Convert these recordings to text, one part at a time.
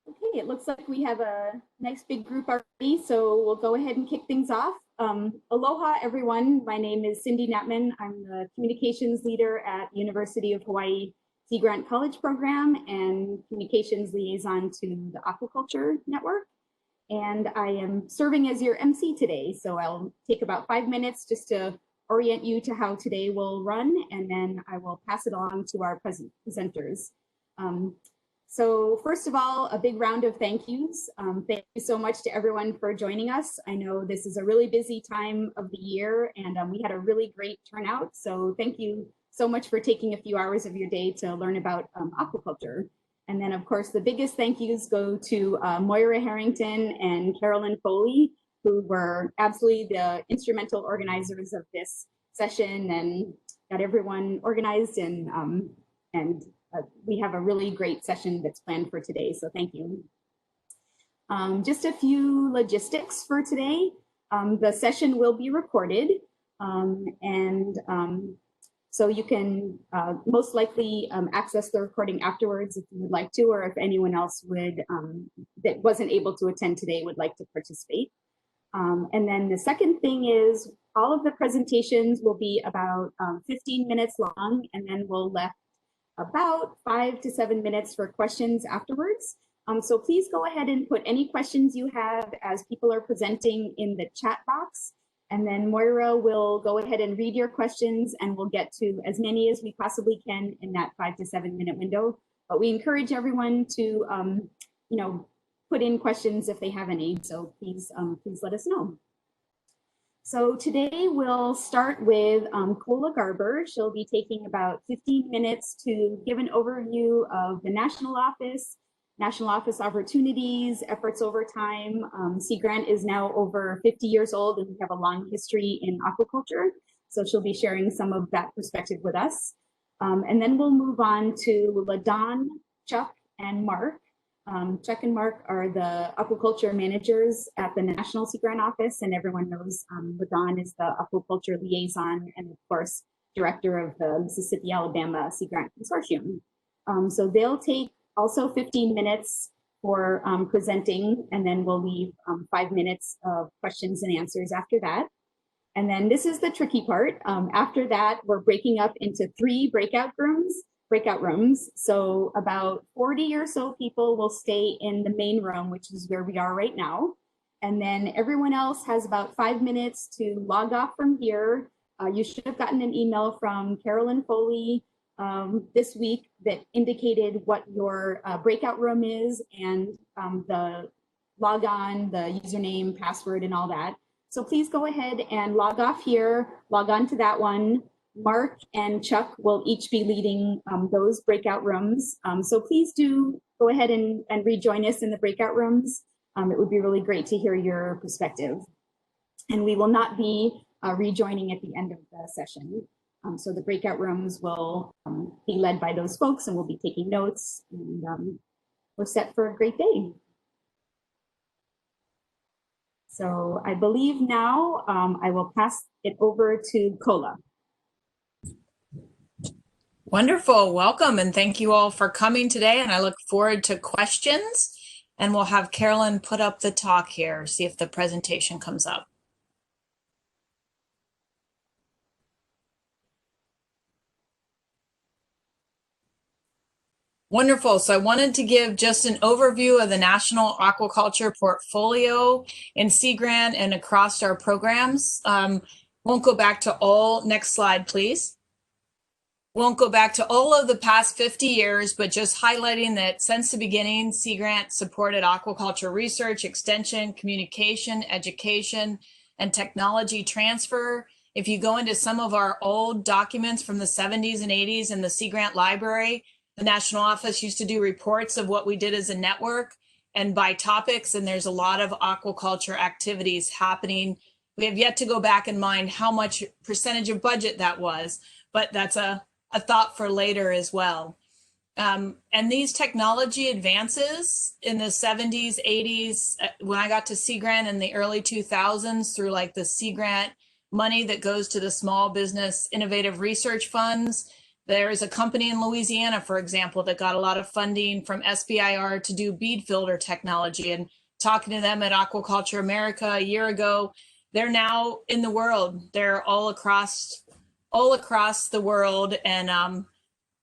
Okay, it looks like we have a nice big group already, so we'll go ahead and kick things off. Aloha, everyone. My name is Cindy Netman. I'm the communications leader at University of Hawaii Sea Grant College Program and communications liaison to the Aquaculture Network. And I am serving as your MC today, so I'll take about 5 minutes just to orient you to how today will run, and then I will pass it on to our presenters. So first of all, a big round of thank yous. Thank you so much to everyone for joining us. I know this is a really busy time of the year, and we had a really great turnout. So thank you so much for taking a few hours of your day to learn about aquaculture. And then of course, the biggest thank yous go to Moira Harrington and Carolyn Foley, who were absolutely the instrumental organizers of this session and got everyone organized, and we have a really great session that's planned for today, so thank you. Just a few logistics for today. The session will be recorded, so you can most likely access the recording afterwards if you would like to, or if anyone else would that wasn't able to attend today would like to participate. And then the second thing is all of the presentations will be about 15 minutes long, and then we'll left about 5 to 7 minutes for questions afterwards. So please go ahead and put any questions you have as people are presenting in the chat box. And then Moira will go ahead and read your questions, and we'll get to as many as we possibly can in that 5 to 7 minute window. But we encourage everyone to, put in questions if they have any. So please let us know. So today we'll start with Kola Garber. She'll be taking about 15 minutes to give an overview of the National Office opportunities, efforts over time. Sea Grant is now over 50 years old, and we have a long history in aquaculture. So she'll be sharing some of that perspective with us. And then we'll move on to LaDon, Chuck, and Mark. Chuck and Mark are the aquaculture managers at the National Sea Grant Office, and everyone knows LaDon is the aquaculture liaison and, of course, director of the Mississippi Alabama Sea Grant Consortium. So they'll take also 15 minutes for presenting, and then we'll leave 5 minutes of questions and answers after that. And then this is the tricky part. After that, we're breaking up into 3 breakout rooms. So about 40 or so people will stay in the main room, which is where we are right now. And then everyone else has about 5 minutes to log off from here. You should have gotten an email from Carolyn Foley this week that indicated what your breakout room is, and the log on, the username, password, and all that. So please go ahead and log off here, log on to that one. Mark and Chuck will each be leading those breakout rooms. So please do go ahead and rejoin us in the breakout rooms. It would be really great to hear your perspective. And we will not be rejoining at the end of the session. So the breakout rooms will be led by those folks, and we'll be taking notes, and we're set for a great day. So I believe now I will pass it over to Kola. Wonderful. Welcome, and thank you all for coming today. And I look forward to questions, and we'll have Carolyn put up the talk here, see if the presentation comes up. Wonderful. So I wanted to give just an overview of the National Aquaculture Portfolio in Sea Grant and across our programs. Won't go back to all, next slide, please. Won't go back to all of the past 50 years, but just highlighting that since the beginning, Sea Grant supported aquaculture research, extension, communication, education, and technology transfer. If you go into some of our old documents from the 70s and 80s in the Sea Grant Library, the National Office used to do reports of what we did as a network and by topics, and there's a lot of aquaculture activities happening. We have yet to go back and mind how much percentage of budget that was, but that's a thought for later as well. And these technology advances in the 70s, 80s, when I got to Sea Grant in the early 2000s through like the Sea Grant money that goes to the Small Business Innovative Research Funds, There's a company in Louisiana, for example, that got a lot of funding from SBIR to do bead filter technology. And talking to them at Aquaculture America a year ago, they're now in the world. They're all across the world, and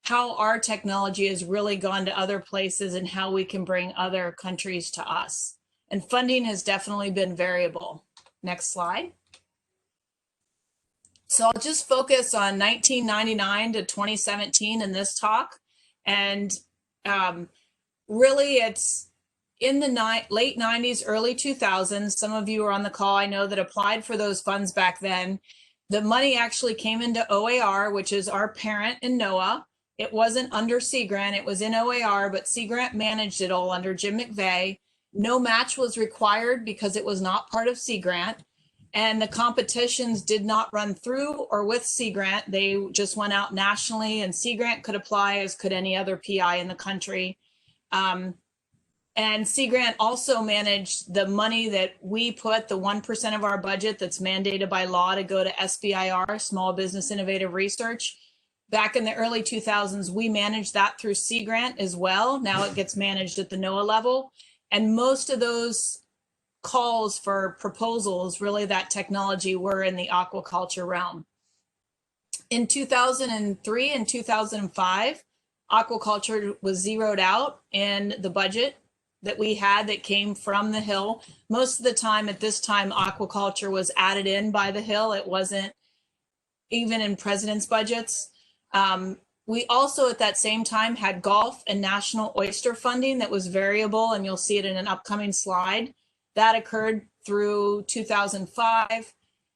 how our technology has really gone to other places and how we can bring other countries to us. And funding has definitely been variable. Next slide. So I'll just focus on 1999 to 2017 in this talk. And really it's in the late 90s, early 2000s. Some of you are on the call, I know, that applied for those funds back then. The money actually came into OAR, which is our parent in NOAA. It wasn't under Sea Grant, it was in OAR, but Sea Grant managed it all under Jim McVeigh. No match was required because it was not part of Sea Grant. And the competitions did not run through or with Sea Grant. They just went out nationally, and Sea Grant could apply as could any other PI in the country. And Sea Grant also managed the money that we put, the 1% of our budget that's mandated by law to go to SBIR, Small Business Innovative Research. Back in the early 2000s, we managed that through Sea Grant as well. Now it gets managed at the NOAA level. And most of those calls for proposals, really that technology, were in the aquaculture realm. In 2003 and 2005, aquaculture was zeroed out in the budget that we had that came from the Hill. Most of the time at this time, aquaculture was added in by the Hill. It wasn't even in president's budgets. We also at that same time had Gulf and National Oyster funding that was variable, and you'll see it in an upcoming slide. That occurred through 2005.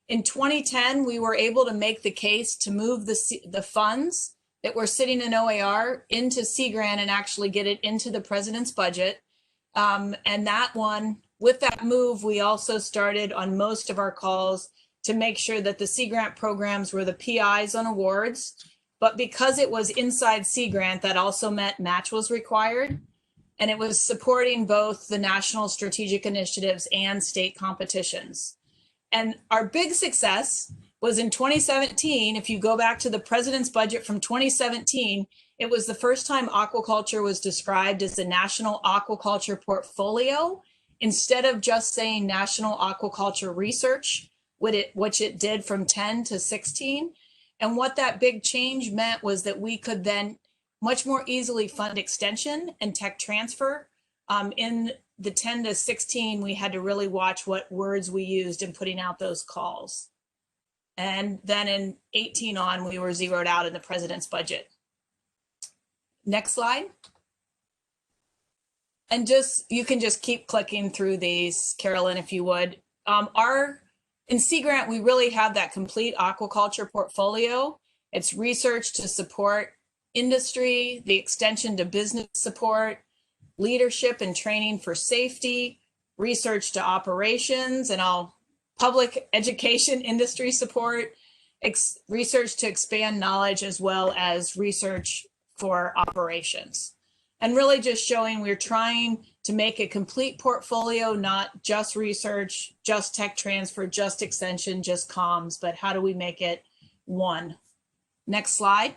In 2010, we were able to make the case to move the funds that were sitting in OAR into Sea Grant and actually get it into the president's budget. And that one, with that move, we also started on most of our calls to make sure that the Sea Grant programs were the PIs on awards. But because it was inside Sea Grant, that also meant match was required. And it was supporting both the national strategic initiatives and state competitions. And our big success was in 2017. If you go back to the president's budget from 2017, it was the first time aquaculture was described as a national aquaculture portfolio, instead of just saying national aquaculture research, which it did from 10 to 16. And what that big change meant was that we could then much more easily fund extension and tech transfer. In the 10 to 16, we had to really watch what words we used in putting out those calls. And then in 18 on, we were zeroed out in the president's budget. Next slide. And you can just keep clicking through these, Carolyn, if you would. In Sea Grant, we really have that complete aquaculture portfolio. It's research to support industry, the extension to business support, leadership and training for safety, research to operations, and public education industry support, research to expand knowledge, as well as research for operations. And really just showing we're trying to make a complete portfolio, not just research, just tech transfer, just extension, just comms, but how do we make it one? Next slide.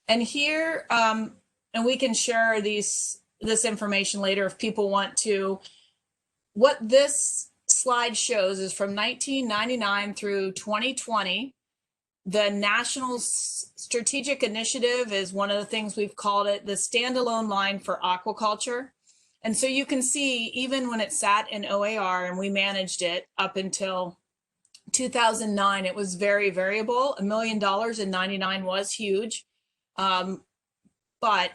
And here, and we can share this information later if people want to. What this slide shows is from 1999 through 2020, the National Strategic Initiative is one of the things we've called it, the standalone line for aquaculture. And so you can see, even when it sat in OAR and we managed it up until 2009, it was very variable. $1 million in 99 was huge. But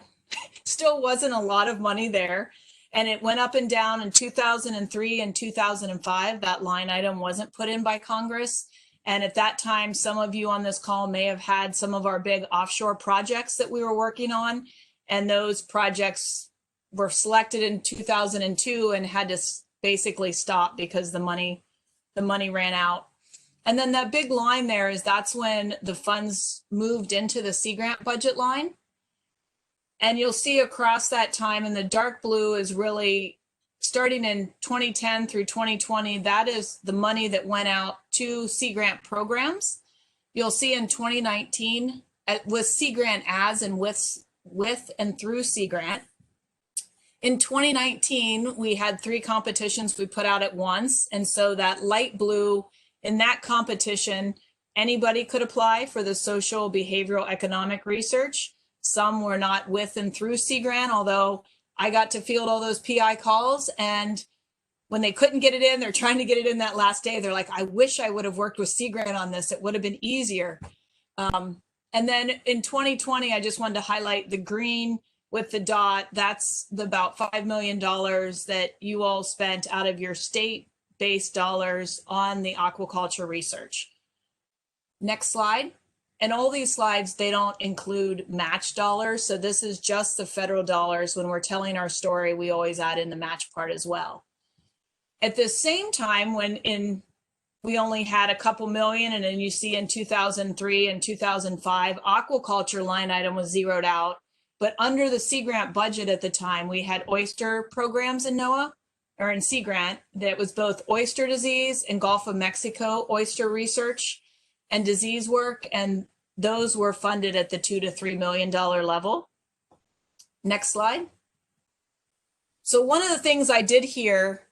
still wasn't a lot of money there. And it went up and down in 2003 and 2005. That line item wasn't put in by Congress. And at that time, some of you on this call may have had some of our big offshore projects that we were working on. And those projects were selected in 2002 and had to basically stop because the money ran out. And then that big line there that's when the funds moved into the Sea Grant budget line. And you'll see across that time, and the dark blue is really starting in 2010 through 2020, that is the money that went out to Sea Grant programs. you'll see in 2019 with Sea Grant as and with and through Sea Grant. In 2019, we had 3 competitions we put out at once. And so that light blue in that competition, anybody could apply for the social behavioral economic research. Some were not with and through Sea Grant, although I got to field all those PI calls. And when they couldn't get it in, they're trying to get it in that last day. They're like, I wish I would have worked with Sea Grant on this. It would have been easier. And then in 2020, I just wanted to highlight the green with the dot. That's about $5 million that you all spent out of your state-based dollars on the aquaculture research. Next slide. And all these slides, they don't include match dollars. So this is just the federal dollars. When we're telling our story, we always add in the match part as well. At the same time, we only had a couple million, and then you see in 2003 and 2005, aquaculture line item was zeroed out. But under the Sea Grant budget at the time, we had oyster programs in NOAA, or in Sea Grant, that was both oyster disease and Gulf of Mexico oyster research and disease work, and those were funded at the $2 to $3 million level. Next slide. So one of the things I did here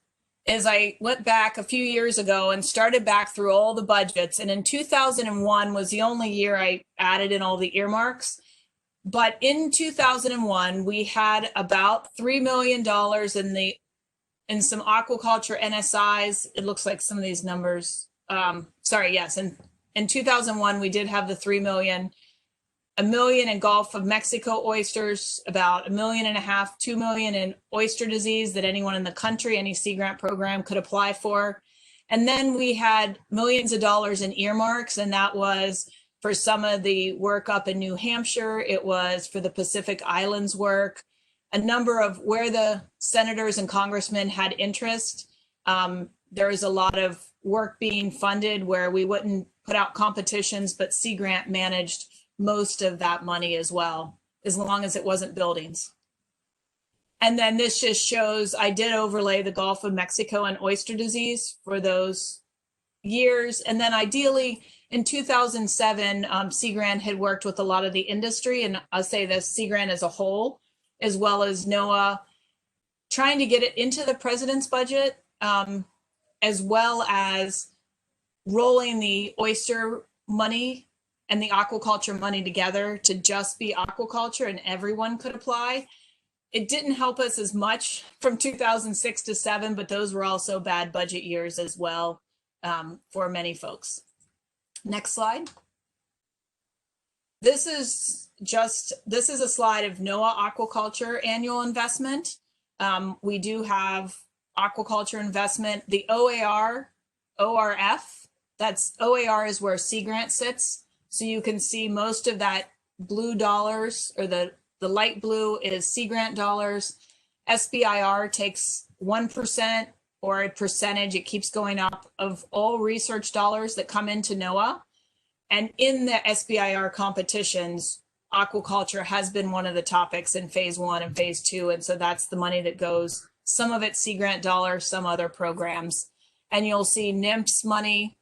is I went back a few years ago and started back through all the budgets. And in 2001 was the only year I added in all the earmarks. But in 2001, we had about $3 million in some aquaculture NSIs. It looks like some of these numbers. Yes. And in 2001, we did have the 3 million, $1 million in Gulf of Mexico oysters, about $1.5 million, $2 million in oyster disease that anyone in the country, any Sea Grant program could apply for. And then we had millions of dollars in earmarks, and that was for some of the work up in New Hampshire. It was for the Pacific Islands work, a number of where the senators and congressmen had interest. There was a lot of work being funded where we wouldn't put out competitions, but Sea Grant managed most of that money as well, as long as it wasn't buildings. And then this just shows, I did overlay the Gulf of Mexico and oyster disease for those years. And then ideally in 2007, Sea Grant had worked with a lot of the industry, and I'll say this, Sea Grant as a whole, as well as NOAA, trying to get it into the president's budget, as well as rolling the oyster money and the aquaculture money together to just be aquaculture and everyone could apply. It didn't help us as much from 2006 to 7, but those were also bad budget years as well for many folks. Next slide. This is a slide of NOAA aquaculture annual investment. We do have aquaculture investment. The OAR, ORF, that's OAR is where Sea Grant sits. So you can see most of that blue dollars, or the light blue is Sea Grant dollars. SBIR takes 1% or a percentage, it keeps going up, of all research dollars that come into NOAA. And in the SBIR competitions, aquaculture has been one of the topics in phase 1 and phase 2. And so that's the money that goes, some of it Sea Grant dollars, some other programs. And you'll see NIMS money,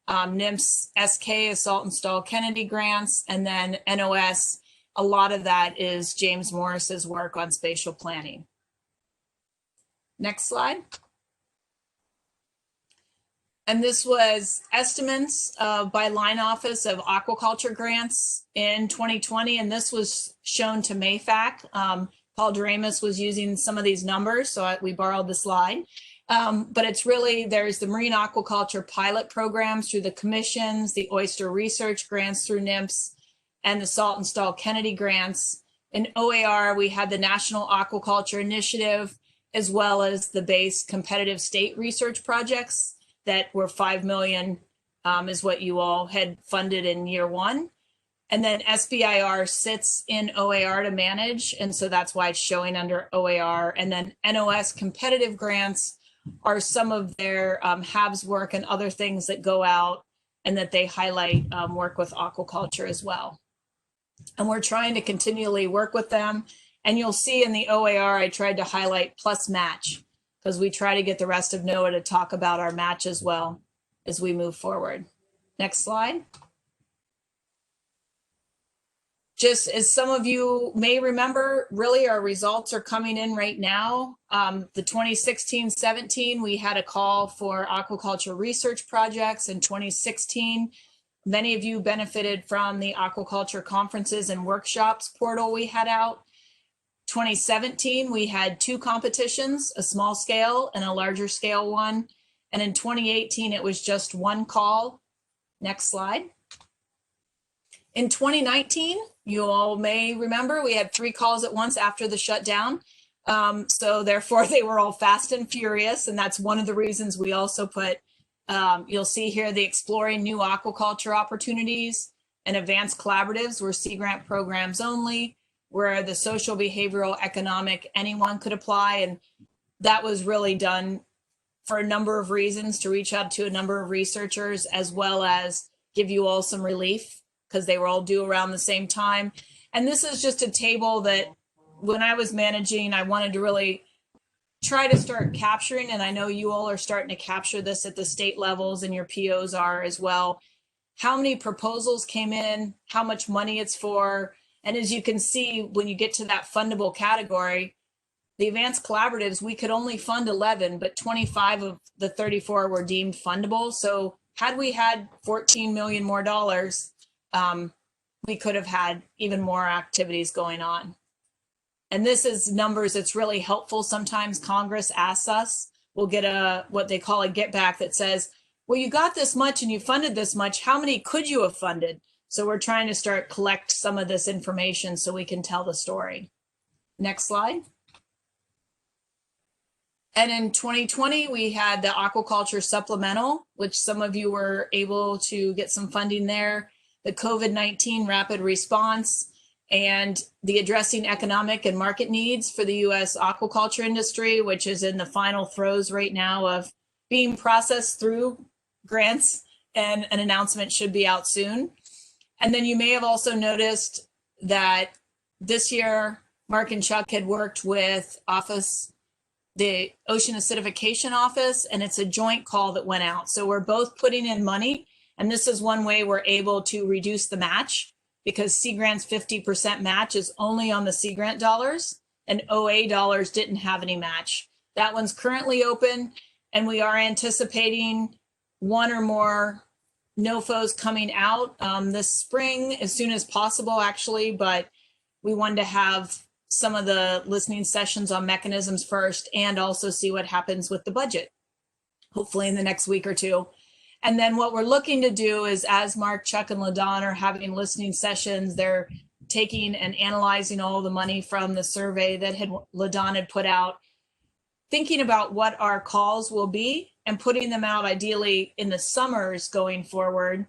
NIMS SK is Salt and Stall Kennedy grants, and then NOS, a lot of that is James Morris's work on spatial planning. Next slide. And this was estimates by line office of aquaculture grants in 2020, and this was shown to MAFAC. Paul Doremus was using some of these numbers, so we borrowed the slide. But it's really, there's the marine aquaculture pilot programs through the commissions, the oyster research grants through NIMS, and the Salt and Stall Kennedy grants. In OAR, we had the National Aquaculture Initiative, as well as the base competitive state research projects that were 5 million is what you all had funded in year 1. And then SBIR sits in OAR to manage. And so that's why it's showing under OAR. And then NOS competitive grants are some of their HABs work and other things that go out and that they highlight work with aquaculture as well. And we're trying to continually work with them. And you'll see in the OAR, I tried to highlight plus match, because we try to get the rest of NOAA to talk about our match as well as we move forward. Next slide. just as some of you may remember, really our results are coming in right now. The 2016-17, we had a call for aquaculture research projects. In 2016, many of you benefited from the aquaculture conferences and workshops portal we had out. 2017, we had 2 competitions, a small scale and a larger scale one. And in 2018, it was just 1 call. Next slide. In 2019, you all may remember, we had 3 calls at once after the shutdown. So therefore, they were all fast and furious. And that's one of the reasons we also put, you'll see here, the Exploring New Aquaculture Opportunities and Advanced Collaboratives were Sea Grant programs only, where the social, behavioral, economic, anyone could apply. And that was really done for a number of reasons, to reach out to a number of researchers, as well as give you all some relief, because they were all due around the same time. And this is just a table that when I was managing, I wanted to really try to start capturing, and I know you all are starting to capture this at the state levels, and your POs are as well, how many proposals came in, how much money it's for. And as you can see, when you get to that fundable category, the advanced collaboratives, we could only fund 11, but 25 of the 34 were deemed fundable. So had we had 14 million more dollars, we could have had even more activities going on. And this is numbers that's really helpful. Sometimes Congress asks us, we'll get a, what they call a get back that says, well, you got this much and you funded this much, how many could you have funded? So we're trying to start collect some of this information so we can tell the story. Next slide. And in 2020, we had the Aquaculture Supplemental, which some of you were able to get some funding there, the COVID-19 Rapid Response, and the Addressing Economic and Market Needs for the U.S. aquaculture industry, which is in the final throes right now of being processed through grants, and an announcement should be out soon. And then you may have also noticed that this year, Mark and Chuck had worked with the Ocean Acidification Office, and it's a joint call that went out. So we're both putting in money, and this is one way we're able to reduce the match, because Sea Grant's 50% match is only on the Sea Grant dollars, and OA dollars didn't have any match. That one's currently open, and we are anticipating 1 or more NOFOs coming out this spring, as soon as possible, actually, but we wanted to have some of the listening sessions on mechanisms first, and also see what happens with the budget, hopefully in the next week or 2. And then what we're looking to do is, as Mark, Chuck, and LaDon are having listening sessions, they're taking and analyzing all the money from the survey that LaDon had put out, thinking about what our calls will be and putting them out ideally in the summers going forward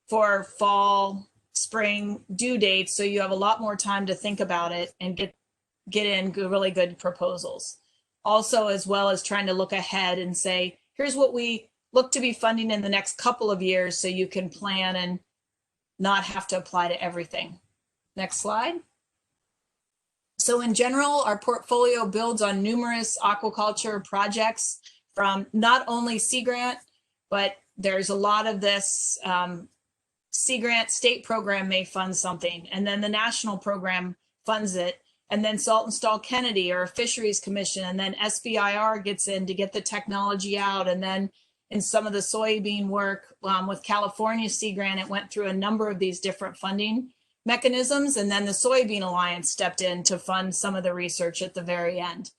for fall, spring due dates, so you have a lot more time to think about it and get in really good proposals. Also, as well as trying to look ahead and say, here's what we look to be funding in the next couple of years, so you can plan and not have to apply to everything. Next slide. So in general, our portfolio builds on numerous aquaculture projects from not only Sea Grant, but there's a lot of this Sea Grant state program may fund something, and then the national program funds it, and then Saltonstall Kennedy or a fisheries commission, and then SBIR gets in to get the technology out. And then in some of the soybean work with California Sea Grant, it went through a number of these different funding mechanisms, and then the Soybean Alliance stepped in to fund some of the research at the very end.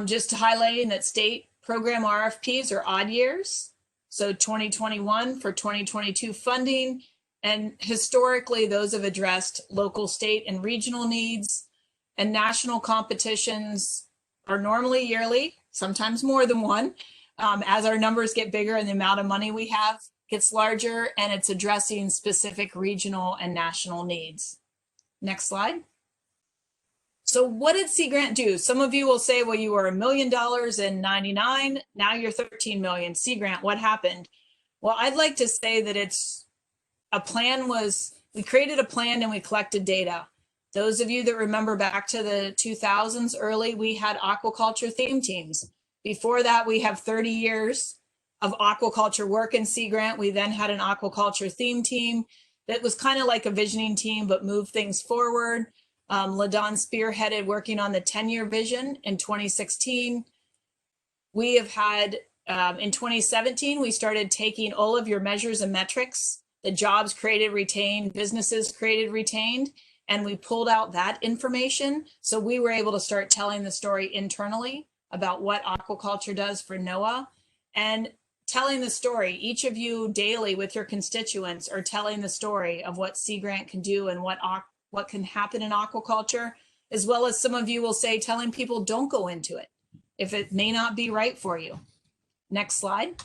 Just highlighting that state program RFPs are odd years. So 2021 for 2022 funding, and historically those have addressed local, state, and regional needs, and national competitions are normally yearly, sometimes more than one. As our numbers get bigger and the amount of money we have gets larger, and it's addressing specific regional and national needs. Next slide. So what did Sea Grant do? Some of you will say, well, you were $1 million in 99, now you're 13 million. Sea Grant, what happened? Well, I'd like to say that we created a plan and we collected data. Those of you that remember back to the 2000s early, we had aquaculture theme teams. Before that, we have 30 years of aquaculture work in Sea Grant. We then had an aquaculture theme team. that was kind of like a visioning team, but moved things forward. LaDon spearheaded working on the 10-year vision in 2016. We have had, in 2017, we started taking all of your measures and metrics, the jobs created, retained, businesses created, retained, and we pulled out that information. So we were able to start telling the story internally about what aquaculture does for NOAA and telling the story. Each of you daily with your constituents are telling the story of what Sea Grant can do and what can happen in aquaculture, as well as some of you will say telling people don't go into it if it may not be right for you. Next slide.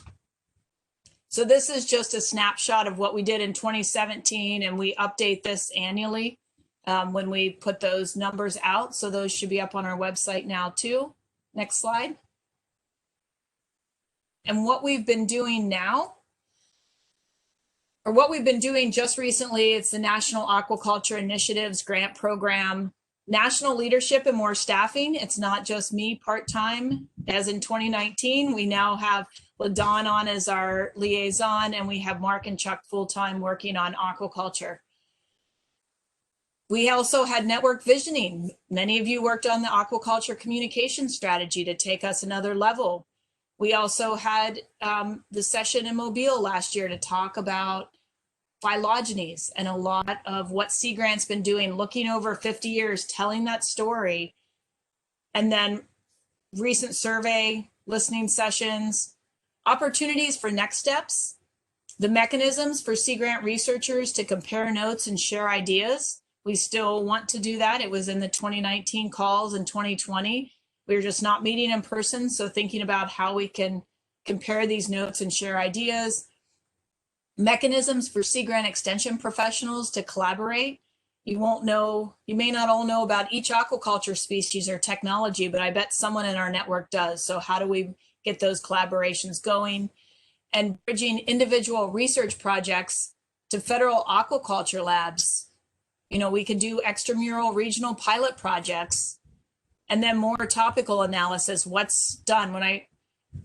So this is just a snapshot of what we did in 2017, and we update this annually when we put those numbers out. So those should be up on our website now too. Next slide. And what we've been doing now, or what we've been doing just recently, it's the National Aquaculture Initiatives Grant Program, national leadership and more staffing. It's not just me part-time. As in 2019, we now have LaDon on as our liaison, and we have Mark and Chuck full-time working on aquaculture. We also had network visioning. Many of you worked on the aquaculture communication strategy to take us another level. We also had the session in Mobile last year to talk about phylogenies and a lot of what Sea Grant's been doing, looking over 50 years, telling that story. And then recent survey, listening sessions, opportunities for next steps, the mechanisms for Sea Grant researchers to compare notes and share ideas. We still want to do that. It was in the 2019 calls in 2020. We were just not meeting in person. So thinking about how we can compare these notes and share ideas. Mechanisms for Sea Grant extension professionals to collaborate. You may not all know about each aquaculture species or technology, but I bet someone in our network does. So how do we get those collaborations going? And bridging individual research projects to federal aquaculture labs. We could do extramural regional pilot projects, and then more topical analysis, what's done. When I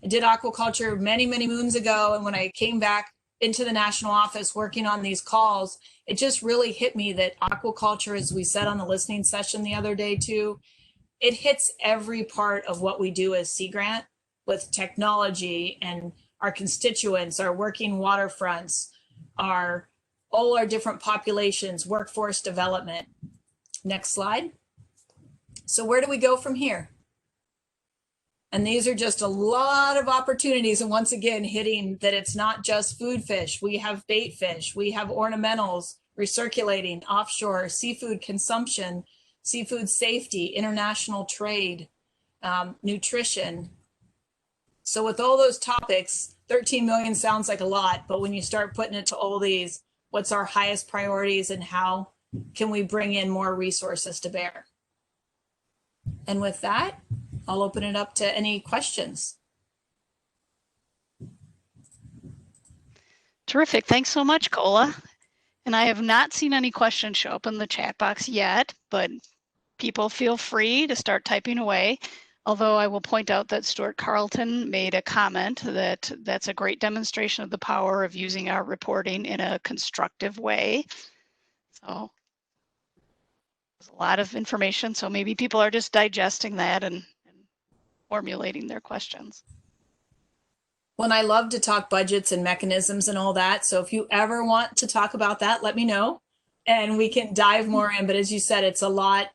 did aquaculture many, many moons ago, and when I came back into the national office working on these calls, it just really hit me that aquaculture, as we said on the listening session the other day too, it hits every part of what we do as Sea Grant with technology and our constituents, our working waterfronts, all our different populations, workforce development. Next slide. So where do we go from here? And these are just a lot of opportunities. And once again, hitting that it's not just food fish. We have bait fish, we have ornamentals, recirculating, offshore, seafood consumption, seafood safety, international trade, nutrition. So with all those topics, 13 million sounds like a lot, but when you start putting it to all these, what's our highest priorities and how can we bring in more resources to bear? And with that, I'll open it up to any questions. Terrific. Thanks so much, Cola. And I have not seen any questions show up in the chat box yet, but people feel free to start typing away. Although I will point out that Stuart Carlton made a comment that that's a great demonstration of the power of using our reporting in a constructive way. So there's a lot of information. So maybe people are just digesting that and formulating their questions. Well, I love to talk budgets and mechanisms and all that. So if you ever want to talk about that, let me know and we can dive more in. But as you said, it's a lot.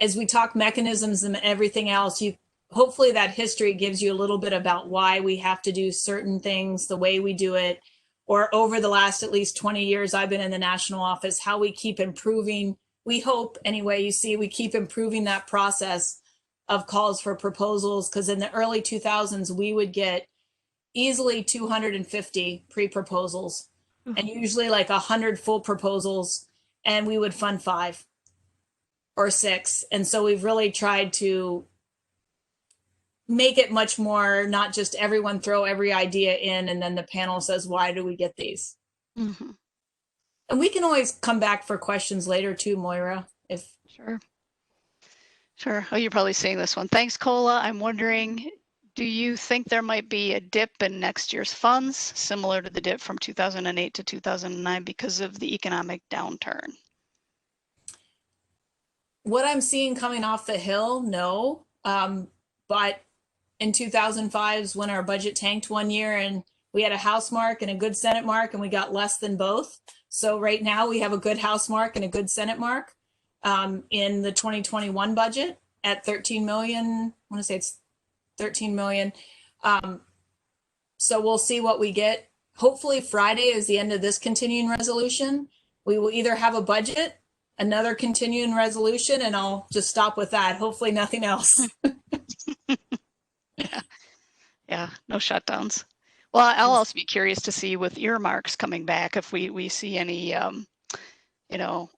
As we talk mechanisms and everything else, hopefully that history gives you a little bit about why we have to do certain things the way we do it, or over the last at least 20 years I've been in the national office, how we keep improving. We hope anyway, we keep improving that process of calls for proposals, because in the early 2000s, we would get easily 250 pre-proposals and usually like 100 full proposals, and we would fund 5 or 6. And so we've really tried to make it much more, not just everyone throw every idea in and then the panel says, why do we get these? Mm-hmm. And we can always come back for questions later too, Moira, if. Sure. Oh, you're probably seeing this one. Thanks, Cola. I'm wondering, Do you think there might be a dip in next year's funds, similar to the dip from 2008 to 2009 because of the economic downturn? What I'm seeing coming off the hill, no. But in 2005 is when our budget tanked one year and we had a House mark and a good Senate mark and we got less than both. So right now we have a good House mark and a good Senate mark in the 2021 budget at 13 million. I want to say it's 13 million. So we'll see what we get. Hopefully Friday is the end of this continuing resolution. We will either have a budget, another continuing resolution, and I'll just stop with that. Hopefully nothing else. Yeah, no shutdowns. Well, I'll also be curious to see with earmarks coming back if we see any, you know,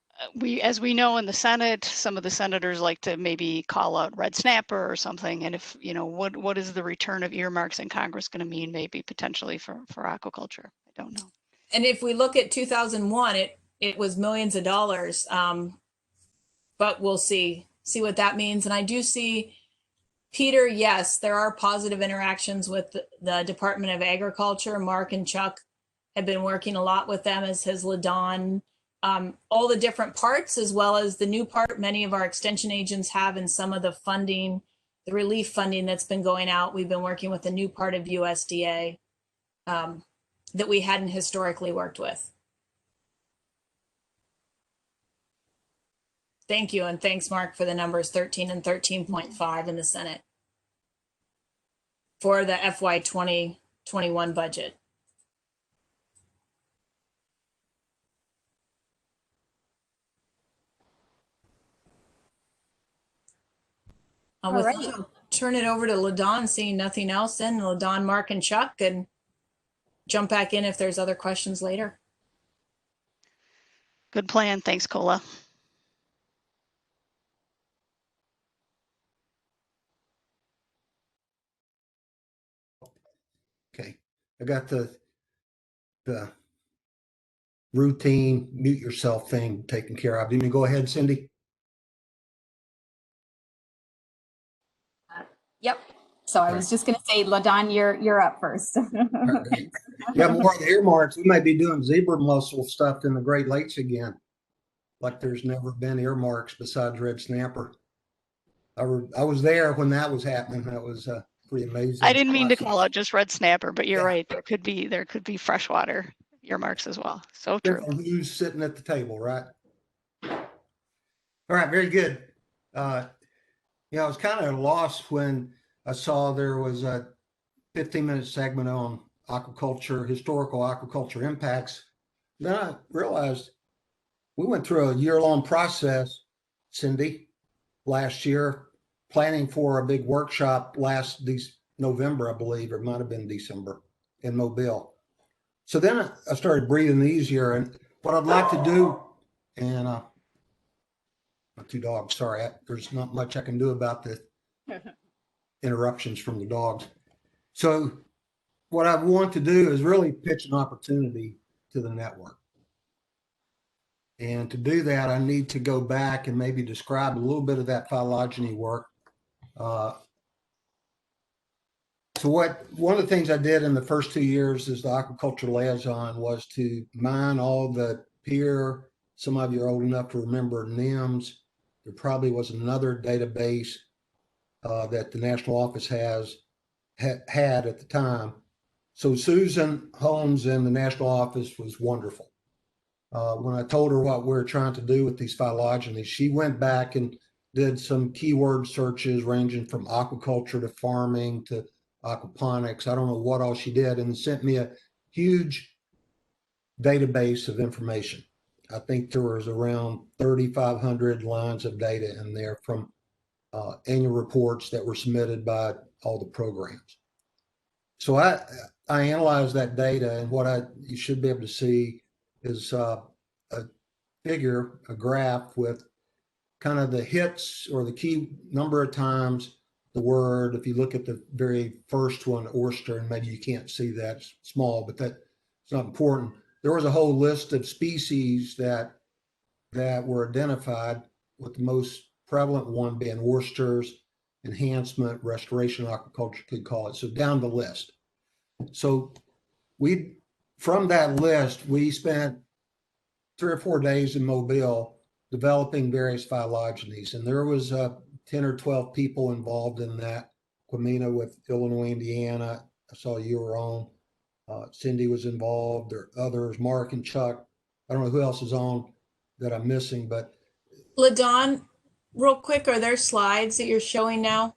as we know in the Senate, some of the senators like to maybe call out red snapper or something. And if, you know, what is the return of earmarks in Congress going to mean maybe potentially for aquaculture? I don't know. And if we look at 2001, it was millions of dollars. But we'll see what that means. And I do see, Peter, yes, there are positive interactions with the Department of Agriculture. Mark and Chuck have been working a lot with them, as has LaDon. All the different parts, as well as the new part many of our extension agents have, and some of the funding, the relief funding that's been going out. We've been working with a new part of USDA that we hadn't historically worked with. Thank you, and thanks, Mark, for the numbers 13 and 13.5 in the Senate for the FY 2021 budget. All right. I'll turn it over to LaDon, seeing nothing else, then LaDon, Mark, and Chuck, and jump back in if there's other questions later. Good plan. Thanks, Cola. Okay, I got the routine mute yourself thing taken care of. You can go ahead, Cindy. Yep. So I was just going to say, LaDon, you're up first. Right. Yeah, more of the earmarks. We might be doing zebra mussel stuff in the Great Lakes again, like there's never been earmarks besides red snapper. I was there when that was happening. That was pretty amazing. I didn't mean to call out just red snapper, but you're right. There could be freshwater earmarks as well. So true. Who's sitting at the table, right? All right, very good. Yeah, I was kind of at a loss when I saw there was a 15-minute segment on aquaculture, historical aquaculture impacts. Then I realized we went through a year-long process, Cindy, last year, planning for a big workshop last November, I believe, or it might have been December in Mobile. So then I started breathing easier. And what I'd like to do, and my two dogs, sorry, there's not much I can do about the interruptions from the dogs. So what I want to do is really pitch an opportunity to the network. And to do that, I need to go back and maybe describe a little bit of that phylogeny work. So one of the things I did in the first 2 years as the aquaculture liaison was to mine all the peer, some of you are old enough to remember NIMS. There probably was another database that the national office had at the time. So Susan Holmes in the national office was wonderful. When I told her what we're trying to do with these phylogenies, she went back and did some keyword searches ranging from aquaculture to farming to aquaponics. I don't know what all she did, and sent me a huge database of information. I think there was around 3,500 lines of data in there from annual reports that were submitted by all the programs. So I analyzed that data, and what you should be able to see is a figure, a graph with kind of the hits or the key number of times the word. If you look at the very first one, oyster, and maybe you can't see that, it's small, but that's not important. There was a whole list of species that were identified, with the most prevalent one being oysters, enhancement, restoration aquaculture could call it. So down the list. So from that list, we spent 3 or 4 days in Mobile developing various phylogenies. And there was 10 or 12 people involved in that. Quamina with Illinois, Indiana. I saw you were on. Cindy was involved. There are others, Mark and Chuck. I don't know who else is on that I'm missing, but LaDon, real quick, are there slides that you're showing now?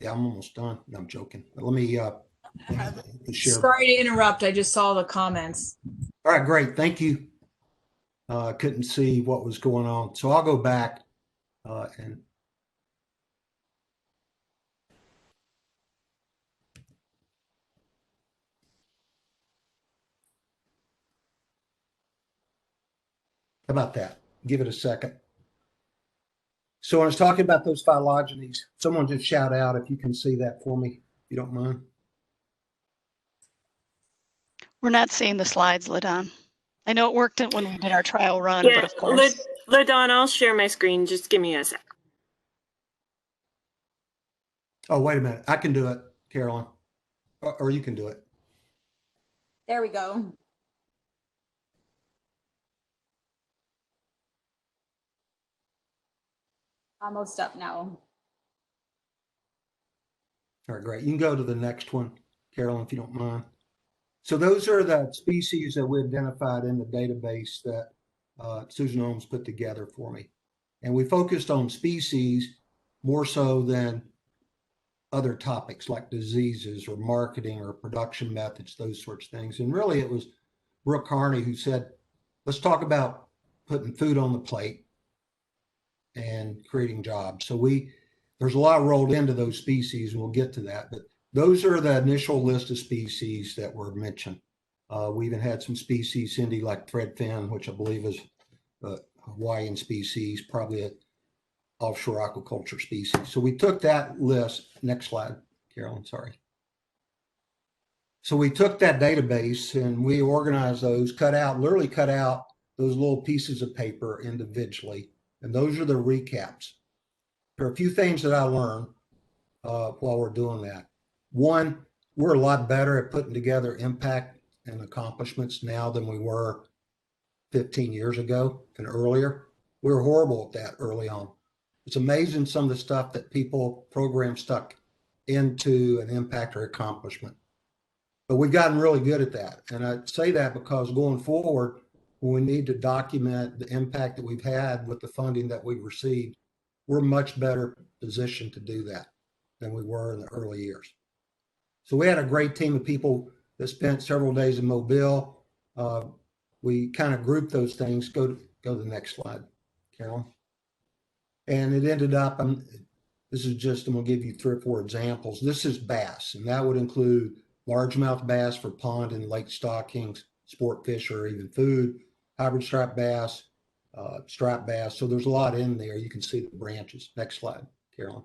yeah, I'm almost done. No, I'm joking. But let me share. Sorry to interrupt. I just saw the comments. All right, great. Thank you. Couldn't see what was going on. So I'll go back and how about that? Give it a second. So when I was talking about those phylogenies, someone just shout out if you can see that for me, if you don't mind. We're not seeing the slides, LaDon. I know it worked when we did our trial run, Yeah, but of course. LaDon, I'll share my screen. Just give me a sec. Oh, wait a minute. I can do it, Carolyn. Or you can do it. There we go. Almost up now. All right, great. You can go to the next one, Carolyn, if you don't mind. So those are the species that we identified in the database that Susan Holmes put together for me. And we focused on species more so than other topics like diseases or marketing or production methods, those sorts of things. And really it was Brooke Harney who said, let's talk about putting food on the plate and creating jobs. So there's a lot rolled into those species, and we'll get to that. But those are the initial list of species that were mentioned. We even had some species, Cindy, like threadfin, which I believe is a Hawaiian species, probably an offshore aquaculture species. So we took that list. Next slide, Carolyn, sorry. So we took that database and we organized those, literally cut out those little pieces of paper individually. And those are the recaps. There are a few things that I learned while we're doing that. One, we're a lot better at putting together impact and accomplishments now than we were 15 years ago and earlier. We were horrible at that early on. It's amazing some of the stuff that programs stuck into an impact or accomplishment. But we've gotten really good at that. And I say that because going forward, when we need to document the impact that we've had with the funding that we've received, we're much better positioned to do that than we were in the early years. So we had a great team of people that spent several days in Mobile. We kind of grouped those things. Go to the next slide, Carolyn. And it ended up, this is just, I'm gonna give you 3 or 4 examples. This is bass, and that would include largemouth bass for pond and lake stockings, sport fish, or even food, hybrid striped bass, striped bass. So there's a lot in there. You can see the branches. Next slide, Carolyn.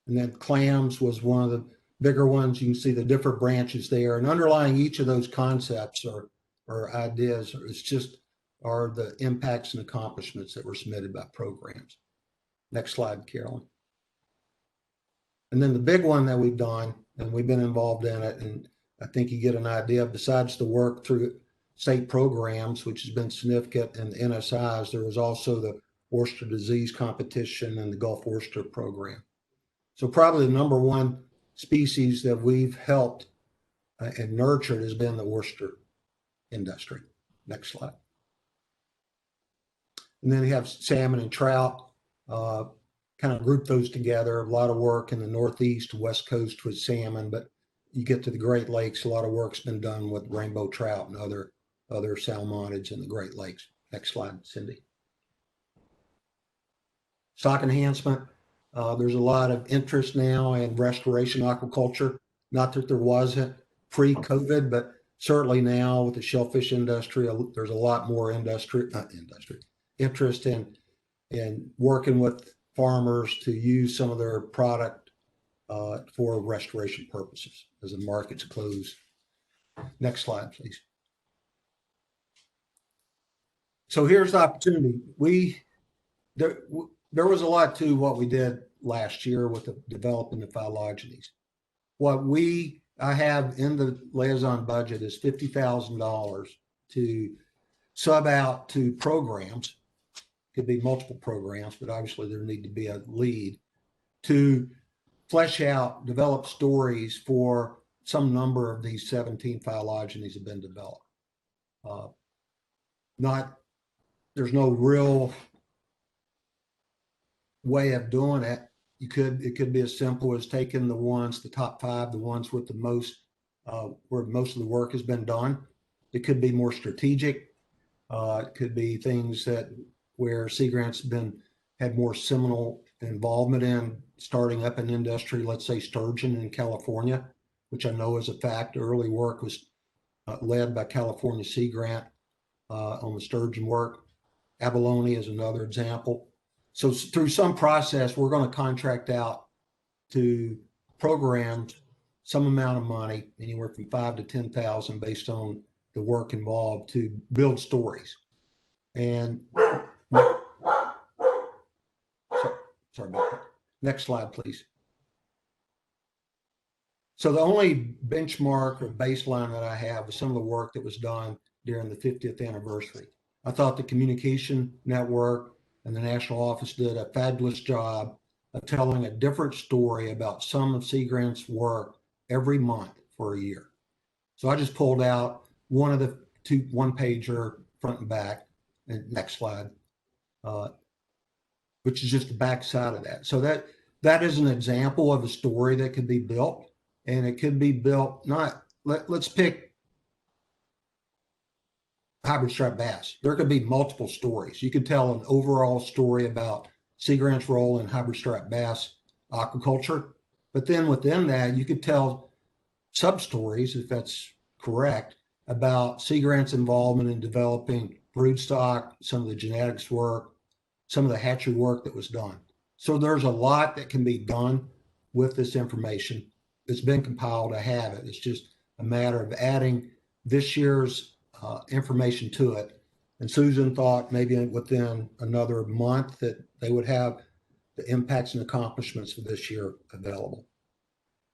And then clams was one of the bigger ones. You can see the different branches there. And underlying each of those concepts or ideas are the impacts and accomplishments that were submitted by programs. Next slide, Carolyn. And then the big one that we've done, and we've been involved in it, and I think you get an idea, besides the work through state programs, which has been significant, and the NSIs, there was also the oyster disease competition and the Gulf Oyster program. So probably the number one species that we've helped and nurtured has been the oyster industry. Next slide. And then you have salmon and trout, kind of group those together. A lot of work in the Northeast, West Coast with salmon, but you get to the Great Lakes, a lot of work's been done with rainbow trout and other salmonids in the Great Lakes. Next slide, Cindy. Stock enhancement. There's a lot of interest now in restoration aquaculture. Not that there wasn't pre-COVID, but certainly now with the shellfish industry, there's a lot more interest in working with farmers to use some of their product for restoration purposes as the markets close. Next slide, please. So here's the opportunity. there was a lot to what we did last year with developing the phylogenies. What I have in the liaison budget is $50,000 to sub out to programs. Could be multiple programs, but obviously there need to be a lead to flesh out, develop stories for some number of these 17 phylogenies have been developed. There's no real way of doing it. It could be as simple as taking the top 5, the ones with the most, where most of the work has been done. It could be more strategic. It could be things where Sea Grant's had more seminal involvement in starting up an industry, let's say sturgeon in California, which I know is a fact. Early work was led by California Sea Grant on the sturgeon work. Abalone is another example. So through some process, we're going to contract out to programs some amount of money, anywhere from 5 to 10,000, based on the work involved, to build stories. And sorry about that. Next slide, please. So the only benchmark or baseline that I have is some of the work that was done during the 50th anniversary. I thought the Communication Network and the National Office did a fabulous job of telling a different story about some of Sea Grant's work every month for a year. So I just pulled out one of the two one-pager front and back, and next slide, which is just the back side of that. So that is an example of a story that could be built, and it could be built let's pick hybrid striped bass. There could be multiple stories. You could tell an overall story about Sea Grant's role in hybrid striped bass aquaculture, but then within that, you could tell sub-stories, if that's correct, about Sea Grant's involvement in developing broodstock, some of the genetics work, some of the hatchery work that was done. So there's a lot that can be done with this information. It's been compiled. I have it. It's just a matter of adding this year's information to it. And Susan thought maybe within another month that they would have the impacts and accomplishments for this year available.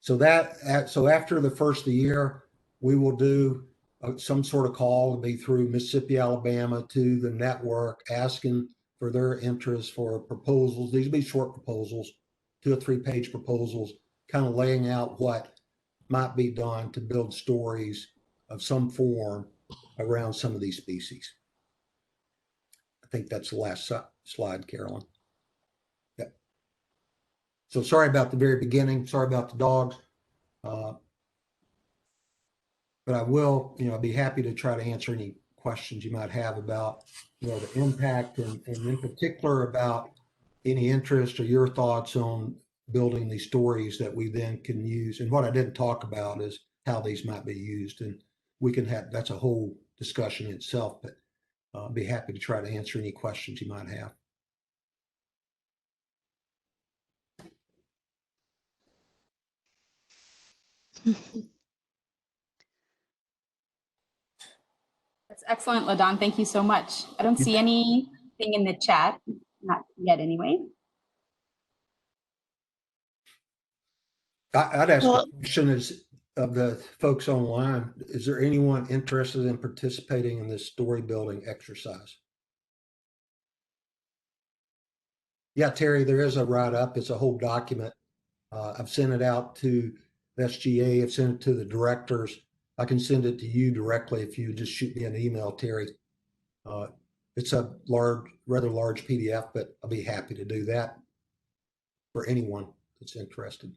So after the first of the year, we will do some sort of call. It'll be through Mississippi, Alabama, to the network, asking for their interest for proposals. These will be short proposals, 2 or 3 page proposals, kind of laying out what might be done to build stories of some form around some of these species. I think that's the last slide, Carolyn. Yeah. So sorry about the very beginning. Sorry about the dogs. But I will, be happy to try to answer any questions you might have about, the impact and in particular about any interest or your thoughts on building these stories that we then can use. And what I didn't talk about is how these might be used. And we can that's a whole discussion in itself, but I'll be happy to try to answer any questions you might have. That's excellent, LaDon. Thank you so much. I don't see anything in the chat, not yet anyway. I'd ask the question of the folks online, is there anyone interested in participating in this story building exercise? Yeah, Terry, there is a write-up. It's a whole document. I've sent it out to SGA. I've sent it to the directors. I can send it to you directly if you just shoot me an email, Terry. It's a rather large PDF, but I'll be happy to do that for anyone that's interested.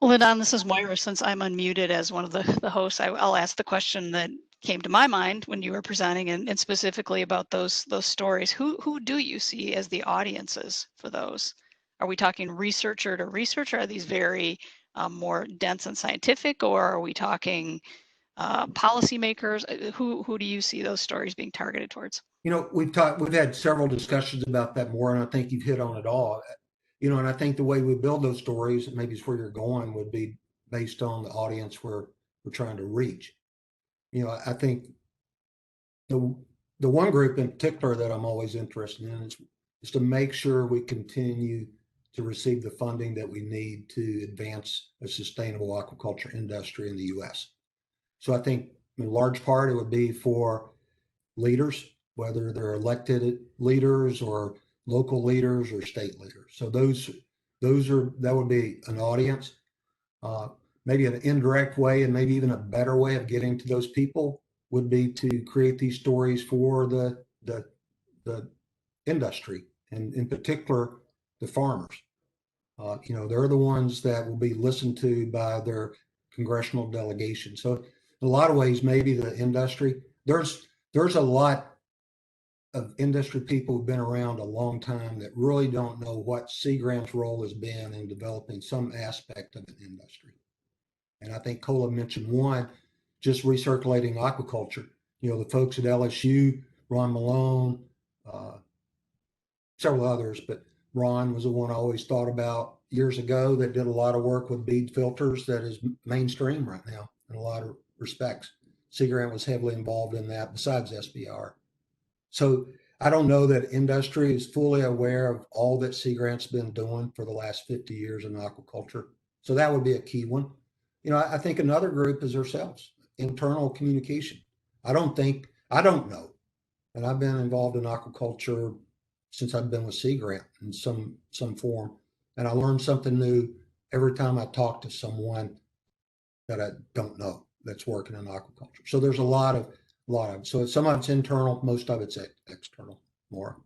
Well, LaDon, this is Moira. Since I'm unmuted as one of the hosts, I'll ask the question that came to my mind when you were presenting, and specifically about those stories. Who do you see as the audiences for those? Are we talking researcher to researcher? Are these very more dense and scientific, or are we talking policymakers? Who do you see those stories being targeted towards? We've had several discussions about that more, and I think you've hit on it all. And I think the way we build those stories, maybe it's where you're going, would be based on the audience we're trying to reach. I think the one group in particular that I'm always interested in is to make sure we continue to receive the funding that we need to advance a sustainable aquaculture industry in the U.S. So I think in large part it would be for leaders, whether they're elected leaders or local leaders or state leaders. So that would be an audience. Maybe an indirect way and maybe even a better way of getting to those people would be to create these stories for the industry, and in particular the farmers. They're the ones that will be listened to by their congressional delegation. So in a lot of ways, maybe the industry, there's a lot of industry people who've been around a long time that really don't know what Sea Grant's role has been in developing some aspect of an industry. And I think Cola mentioned one, just recirculating aquaculture. The folks at LSU, Ron Malone, several others, but Ron was the one I always thought about years ago that did a lot of work with bead filters that is mainstream right now in a lot of respects. Sea Grant was heavily involved in that besides SBR. So I don't know that industry is fully aware of all that Sea Grant's been doing for the last 50 years in aquaculture. So that would be a key one. I think another group is ourselves, internal communication. I don't know. And I've been involved in aquaculture since I've been with Sea Grant in some form. And I learn something new every time I talk to someone that I don't know that's working in aquaculture. So there's a lot of it. So some of it's internal, most of it's external more.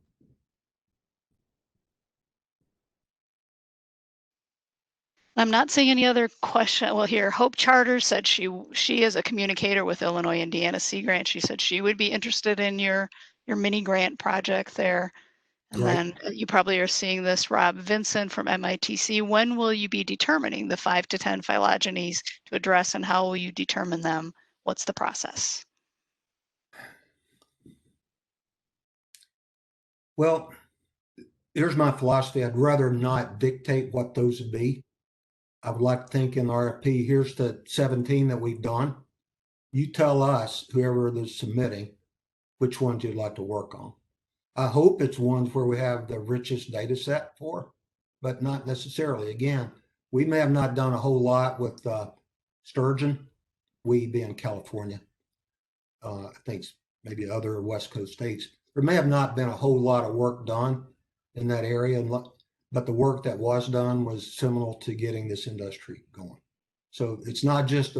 I'm not seeing any other question. Well, here, Hope Charter said she is a communicator with Illinois Indiana Sea Grant. She said she would be interested in your mini grant project there. And Great. then you probably are seeing this, Rob Vincent from MITC. When will you be determining the 5 to 10 phylogenies to address, and how will you determine them? What's the process? Well, here's my philosophy. I'd rather not dictate what those would be. I would like to think in RFP, here's the 17 that we've done. You tell us, whoever is submitting, which ones you'd like to work on. I hope it's ones where we have the richest data set for, but not necessarily. Again, we may have not done a whole lot with sturgeon, we being California. I think maybe other West Coast states. There may have not been a whole lot of work done in that area, but the work that was done was seminal to getting this industry going. So it's not just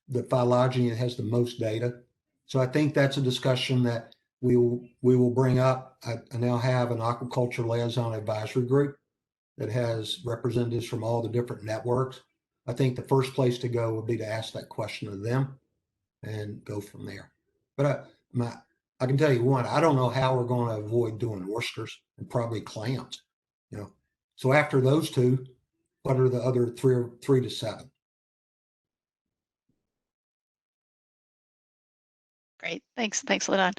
the phylogeny that has the most data. So I think that's a discussion that we will bring up. I now have an aquaculture liaison advisory group that has representatives from all the different networks. I think the first place to go would be to ask that question of them and go from there. But I can tell you one, I don't know how we're going to avoid doing oysters and probably clams. So after those two, what are the other 3 to 7? Great, thanks, LaDon.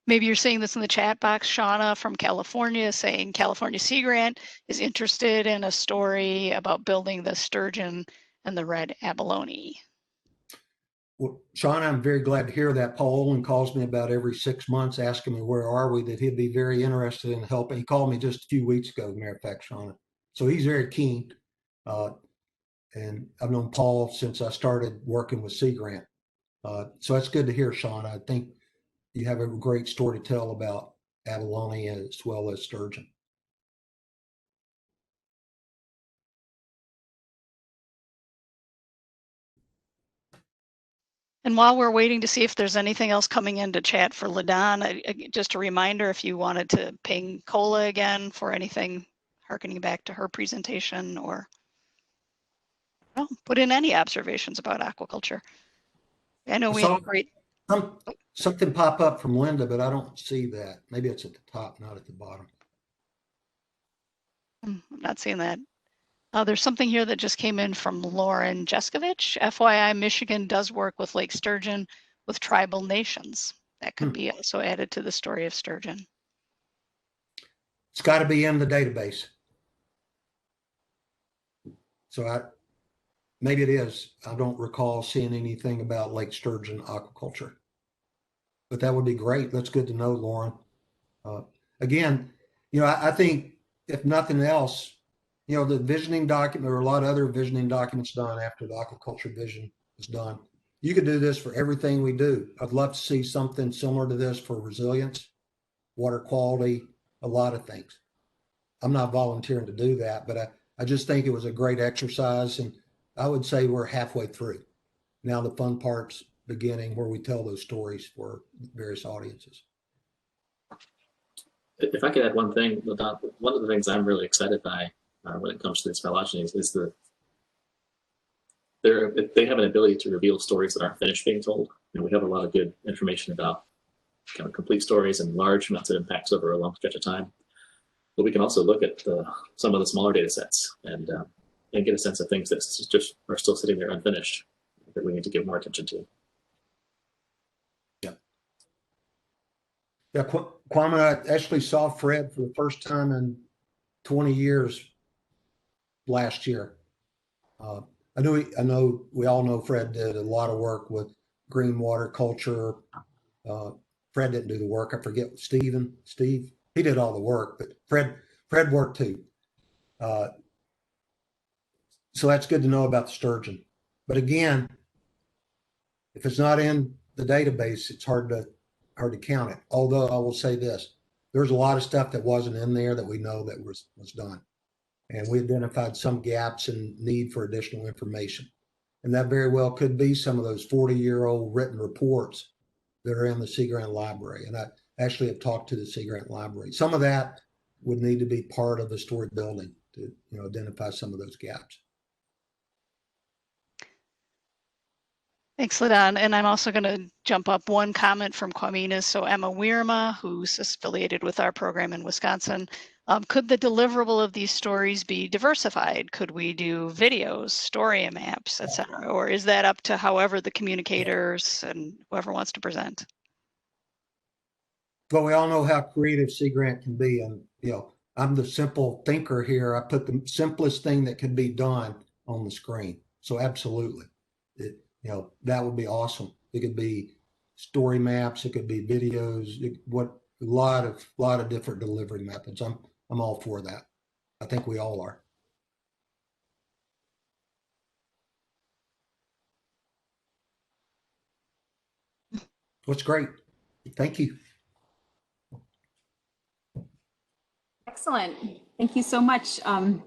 Maybe you're seeing this in the chat box. Shauna from California saying California Sea Grant is interested in a story about building the sturgeon and the red abalone. Well, Sean, I'm very glad to hear that. Paul Olin calls me about every 6 months asking me where are we, that he'd be very interested in helping. He called me just a few weeks ago, matter of fact, Sean. So he's very keen. And I've known Paul since I started working with Sea Grant. So that's good to hear, Sean. I think you have a great story to tell about abalone as well as sturgeon. And while we're waiting to see if there's anything else coming into chat for LaDon, just a reminder, if you wanted to ping Cola again for anything harkening back to her presentation, or put in any observations about aquaculture. I know we have a great... Something pop up from Linda, but I don't see that. Maybe it's at the top, not at the bottom. I'm not seeing that. There's something here that just came in from Lauren Jeskovich. FYI, Michigan does work with Lake Sturgeon with tribal nations. That could be also added to the story of sturgeon. It's got to be in the database. So maybe it is. I don't recall seeing anything about Lake Sturgeon aquaculture. but that would be great. That's good to know, Lauren. Again, I think if nothing else, the visioning document, there are a lot of other visioning documents done after the aquaculture vision is done. You could do this for everything we do. I'd love to see something similar to this for resilience, water quality, a lot of things. I'm not volunteering to do that, but I just think it was a great exercise, and I would say we're halfway through. Now the fun part's beginning, where we tell those stories for various audiences. If I could add one thing, one of the things I'm really excited by when it comes to these phylogenies is they have an ability to reveal stories that aren't finished being told. And we have a lot of good information about kind of complete stories and large amounts of impacts over a long stretch of time. But we can also look at some of the smaller data sets and get a sense of things that just are still sitting there unfinished that we need to give more attention to. Yeah, Kwame, I actually saw Fred for the first time in 20 years last year. I know we all know Fred did a lot of work with green water culture. Fred didn't do the work. I forget Steve, he did all the work, but Fred worked too. So that's good to know about the sturgeon. But again, if it's not in the database, it's hard to count it. Although I will say this, there's a lot of stuff that wasn't in there that we know that was done. And we identified some gaps and need for additional information. And that very well could be some of those 40-year-old written reports that are in the Sea Grant Library. And I actually have talked to the Sea Grant Library. Some of that would need to be part of the story building to identify some of those gaps. Thanks, LaDon. And I'm also going to jump up one comment from Quamina. So Emma Wierma, who's affiliated with our program in Wisconsin, could the deliverable of these stories be diversified? Could we do videos, story maps, etc.? Or is that up to however the communicators and whoever wants to present? Well, we all know how creative Sea Grant can be. And, I'm the simple thinker here. I put the simplest thing that can be done on the screen. So absolutely. That would be awesome. It could be story maps. It could be videos. A lot of different delivery methods. I'm all for that. I think we all are. What's great. Thank you. Excellent. Thank you so much.